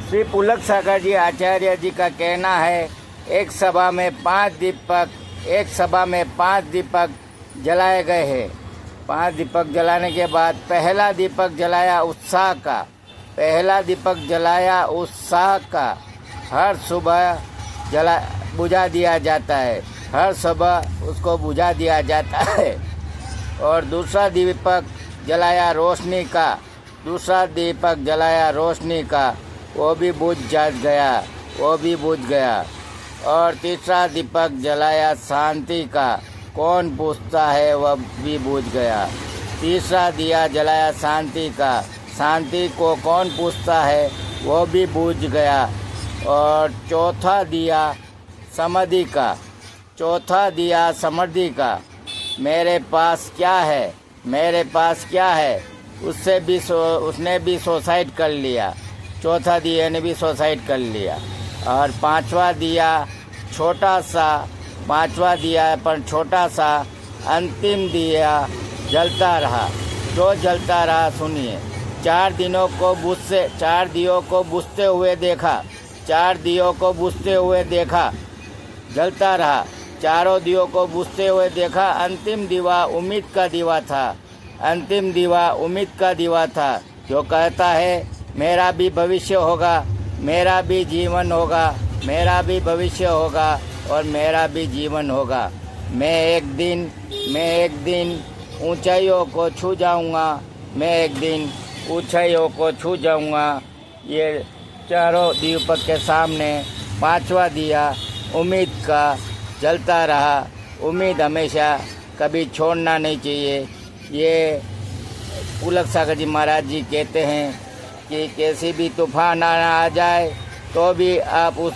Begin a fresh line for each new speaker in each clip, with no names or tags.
श्री पुलक सागर जी आचार्य जी का कहना है एक सभा में 5 दीपक जलाए गए हैं। 5 दीपक जलाने के बाद पहला दीपक जलाया उत्साह का हर सुबह बुझा दिया जाता है, हर सुबह उसको बुझा दिया जाता है। और दूसरा दीपक जलाया रोशनी का, वो भी बुझ गया। और तीसरा दीपक जलाया शांति का, कौन पूछता है वह भी बुझ गया। तीसरा दिया जलाया शांति का, शांति को कौन पूछता है वो भी बुझ गया। और चौथा दिया समृद्धि का, मेरे पास क्या है, उसने भी सुसाइड कर लिया। चौथा दिया ने भी सुसाइड कर लिया। और पांचवा दिया छोटा सा अंतिम दिया जलता रहा। जो जलता रहा सुनिए, 4 दियों को बुझते हुए देखा, जलता रहा। चारों दियों को बुझते हुए देखा। अंतिम दीवा उम्मीद का दीवा था, जो कहता है मेरा भी भविष्य होगा, मेरा भी जीवन होगा, मेरा भी भविष्य होगा और मेरा भी जीवन होगा। मैं एक दिन ऊंचाइयों को छू जाऊंगा। ये चारों दीपक के सामने 5वां दिया उम्मीद का जलता रहा। उम्मीद हमेशा कभी छोड़ना नहीं चाहिए। ये पुलक सागर जी महाराज जी कहते हैं कि कैसी भी तूफान आ जाए तो भी आप उस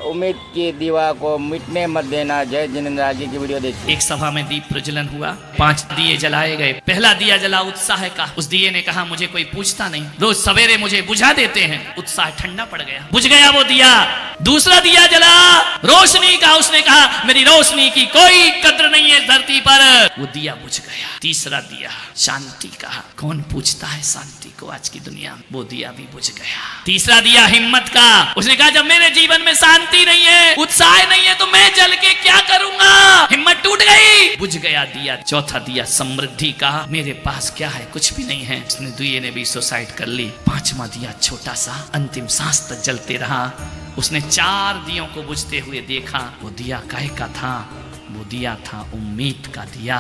उम्मीद की दीवा को मिटने मत देना। जय जिनेंद्र। आगे की वीडियो देखिए।
एक सभा में दीप प्रज्वलन हुआ, 5 दिए जलाए गए। पहला दिया जला उत्साह का। उस दिए ने कहा मुझे कोई पूछता नहीं, रोज सवेरे मुझे बुझा देते हैं। उत्साह ठंडा पड़ गया, बुझ गया वो दिया। दूसरा दिया जला रोशनी का। उसने कहा मेरी रोशनी की कोई कद्र नहीं है धरती पर। वो दिया बुझ गया। तीसरा दिया शांति का, कौन पूछता है शांति को आज की दुनिया में, वो दिया भी बुझ गया। तीसरा दिया हिम्मत का। उसने कहा जब मेरे जीवन में शांति नहीं है, उत्साह नहीं है, तो मैं जल के क्या करूंगा। हिम्मत टूट गई, बुझ गया दिया। चौथा दिया समृद्धि का, मेरे पास क्या है, कुछ भी नहीं है। उसने दुए ने भी सुसाइड कर ली। 5वां दिया छोटा सा, अंतिम सांस तक जलते रहा। उसने 4 दियों को बुझते हुए देखा। वो दिया काहे का था? वो दिया था उम्मीद का दिया,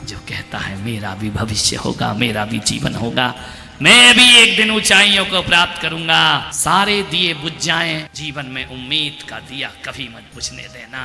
जो कहता है मेरा भी भविष्य होगा, मेरा भी जीवन होगा, मैं भी एक दिन ऊंचाइयों को प्राप्त करूंगा। सारे दिए बुझ जाएं, जीवन में उम्मीद का दिया कभी मत बुझने देना।